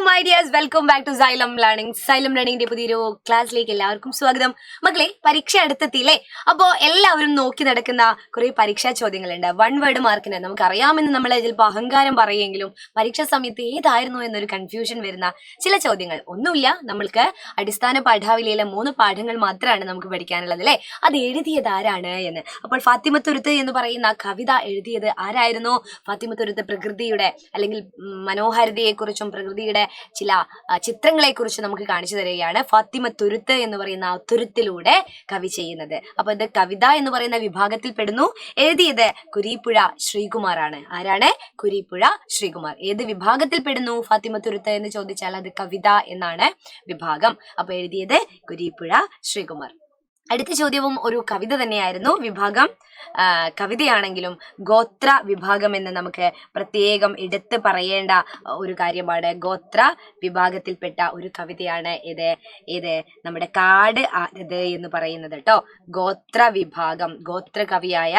My dears, welcome back to Xylem learning. Xylem ലേണിംഗിന്റെ പുതിയൊരു ക്ലാസ്സിലേക്ക് എല്ലാവർക്കും സ്വാഗതം. മക്കളെ, പരീക്ഷ അടുത്തെത്തിയില്ലേ? അപ്പോ എല്ലാവരും നോക്കി നടക്കുന്ന കുറെ പരീക്ഷാ ചോദ്യങ്ങളുണ്ട്. 1 വേർഡ് മാർക്കിന് നമുക്ക് അറിയാമെന്ന് നമ്മളെ ചിലപ്പോൾ അഹങ്കാരം പറയുമെങ്കിലും പരീക്ഷാ സമയത്ത് ഏതായിരുന്നു എന്നൊരു കൺഫ്യൂഷൻ വരുന്ന ചില ചോദ്യങ്ങൾ. ഒന്നുമില്ല, നമ്മൾക്ക് അടിസ്ഥാന പാഠാവലിയിലെ 3 പാഠങ്ങൾ മാത്രമാണ് നമുക്ക് പഠിക്കാനുള്ളത് അല്ലേ? അത് എഴുതിയത് ആരാണ് എന്ന്. അപ്പോൾ ഫാത്തിമത്തുരുത്ത് എന്ന് പറയുന്ന കവിത എഴുതിയത് ആരായിരുന്നു? ഫാത്തിമത്തുരുത്ത് പ്രകൃതിയുടെ അല്ലെങ്കിൽ മനോഹാരിതയെക്കുറിച്ചും പ്രകൃതിയുടെ ചില ചിത്രങ്ങളെ കുറിച്ച് നമുക്ക് കാണിച്ചു തരികയാണ് ഫാത്തിമത്തുരുത്ത് എന്ന് പറയുന്ന ആ തുരുത്തിലൂടെ കവി ചെയ്യുന്നത്. അപ്പൊ ഇത് കവിത എന്ന് പറയുന്ന വിഭാഗത്തിൽ പെടുന്നു. എഴുതിയത് കുരീപ്പുഴ ശ്രീകുമാറാണ്. ആരാണ്? കുരീപ്പുഴ ശ്രീകുമാർ. ഏത് വിഭാഗത്തിൽ പെടുന്നു ഫാത്തിമത്തുരുത്ത് എന്ന് ചോദിച്ചാൽ അത് കവിത എന്നാണ് വിഭാഗം. അപ്പൊ എഴുതിയത് കുരീപ്പുഴ ശ്രീകുമാർ. അടുത്ത ചോദ്യവും ഒരു കവിത തന്നെയായിരുന്നു. വിഭാഗം കവിതയാണെങ്കിലും ഗോത്ര വിഭാഗം എന്ന് നമുക്ക് പ്രത്യേകം എടുത്ത് പറയേണ്ട ഒരു കാര്യമാണ്. ഗോത്ര വിഭാഗത്തിൽപ്പെട്ട ഒരു കവിതയാണ് ഇത് നമ്മുടെ കാട് ആരത് എന്ന് പറയുന്നത് കേട്ടോ. ഗോത്ര വിഭാഗം, ഗോത്ര കവിയായ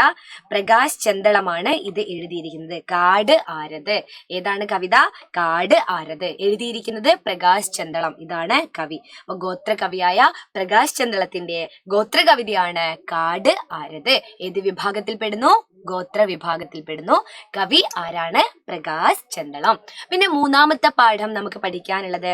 പ്രകാശ് ചെന്തളമാണ് ഇത് എഴുതിയിരിക്കുന്നത്. കാട് ആരത്. ഏതാണ് കവിത? കാട് ആരത്. എഴുതിയിരിക്കുന്നത് പ്രകാശ് ചെന്തളം. ഇതാണ് കവി. അപ്പൊ ഗോത്ര കവിയായ പ്രകാശ് ചെന്തളത്തിന്റെ ഗോത്ര കവിതയാണ് കാട് ആരത്. ഏത് വിഭാഗത്തിൽ പെടുന്നു? ഗോത്ര വിഭാഗത്തിൽ പെടുന്നു. കവി ആരാണ്? പ്രകാശ് ചെന്തളം. പിന്നെ 3ാമത്തെ പാഠം നമുക്ക് പഠിക്കാനുള്ളത്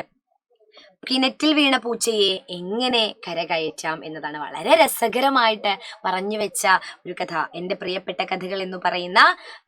കിണറ്റിൽ വീണ പൂച്ചയെ എങ്ങനെ കരകയറ്റാം എന്നതാണ്. വളരെ രസകരമായിട്ട് പറഞ്ഞു വെച്ച ഒരു കഥ. എൻ്റെ പ്രിയപ്പെട്ട കഥകൾ എന്ന് പറയുന്ന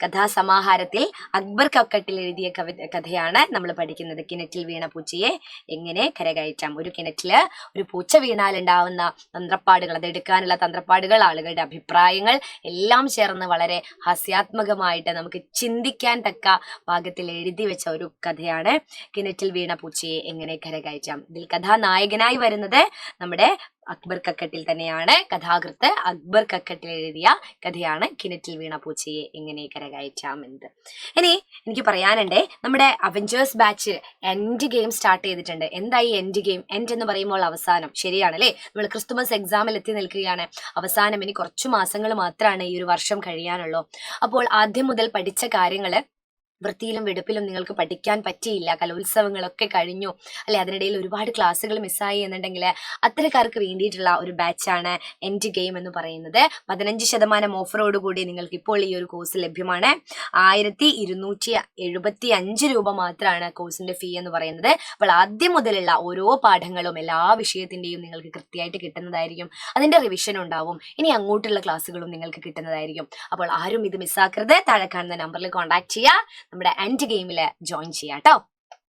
കഥാസമാഹാരത്തിൽ അക്ബർ കക്കട്ടിൽ എഴുതിയ കഥയാണ് നമ്മൾ പഠിക്കുന്നത്. കിണറ്റിൽ വീണ പൂച്ചയെ എങ്ങനെ കരകയറ്റാം. ഒരു കിണറ്റില് ഒരു പൂച്ച വീണാൽ ഉണ്ടാവുന്ന തന്ത്രപ്പാടുകൾ, അത് എടുക്കാനുള്ള തന്ത്രപ്പാടുകൾ, ആളുകളുടെ അഭിപ്രായങ്ങൾ എല്ലാം ചേർന്ന് വളരെ ഹാസ്യാത്മകമായിട്ട് നമുക്ക് ചിന്തിക്കാൻ തക്ക പാകത്തിൽ എഴുതി വെച്ച ഒരു കഥയാണ് കിണറ്റിൽ വീണ പൂച്ചയെ എങ്ങനെ കരകയറ്റാം. ഇതിൽ കഥാനായകനായി വരുന്നത് നമ്മുടെ അക്ബർ കക്കട്ടിൽ തന്നെയാണ്. കഥാകൃത്ത് അക്ബർ കക്കട്ടിൽ എഴുതിയ കഥയാണ് കിണറ്റിൽ വീണ പൂച്ചയെ എങ്ങനെ കരകയറ്റാം എന്നത്. ഇനി എനിക്ക് പറയാനുണ്ട്, നമ്മുടെ Avengers batch end game start ചെയ്തിട്ടുണ്ട്. എന്തായി എൻഡ് ഗെയിം? എൻഡ് എന്ന് പറയുമ്പോൾ അവസാനം, ശരിയാണല്ലേ? നമ്മൾ ക്രിസ്തുമസ് എക്സാമിൽ എത്തി നിൽക്കുകയാണ്. അവസാനം ഇനി കുറച്ചു മാസങ്ങൾ മാത്രമാണ് ഈ ഒരു വർഷം കഴിയാനുള്ളൂ. അപ്പോൾ ആദ്യം മുതൽ പഠിച്ച കാര്യങ്ങള് വൃത്തിയിലും വെടുപ്പിലും നിങ്ങൾക്ക് പഠിക്കാൻ പറ്റിയില്ല, കലോത്സവങ്ങളൊക്കെ കഴിഞ്ഞു അല്ലെ, അതിനിടയിൽ ഒരുപാട് ക്ലാസ്സുകൾ മിസ്സായി എന്നുണ്ടെങ്കിൽ അത്തരക്കാർക്ക് വേണ്ടിയിട്ടുള്ള ഒരു ബാച്ചാണ് എൻഡ് ഗെയിം എന്ന് പറയുന്നത്. 15% ഓഫറോടുകൂടി നിങ്ങൾക്ക് ഇപ്പോൾ ഈ ഒരു കോഴ്സ് ലഭ്യമാണ്. 1275 രൂപ മാത്രമാണ് കോഴ്സിന്റെ ഫീ എന്ന് പറയുന്നത്. അപ്പോൾ ആദ്യം മുതലുള്ള ഓരോ പാഠങ്ങളും എല്ലാ വിഷയത്തിന്റെയും നിങ്ങൾക്ക് കൃത്യമായിട്ട് കിട്ടുന്നതായിരിക്കും. അതിന്റെ റിവിഷൻ ഉണ്ടാവും. ഇനി അങ്ങോട്ടുള്ള ക്ലാസ്സുകളും നിങ്ങൾക്ക് കിട്ടുന്നതായിരിക്കും. അപ്പോൾ ആരും ഇത് മിസ്സാക്കരുത്. താഴെ കാണുന്ന നമ്പറിൽ കോൺടാക്ട് ചെയ്യുക. നമ്മുടെ എൻഡ് ഗെയിമിൽ ജോയിൻ ചെയ്യാം കേട്ടോ.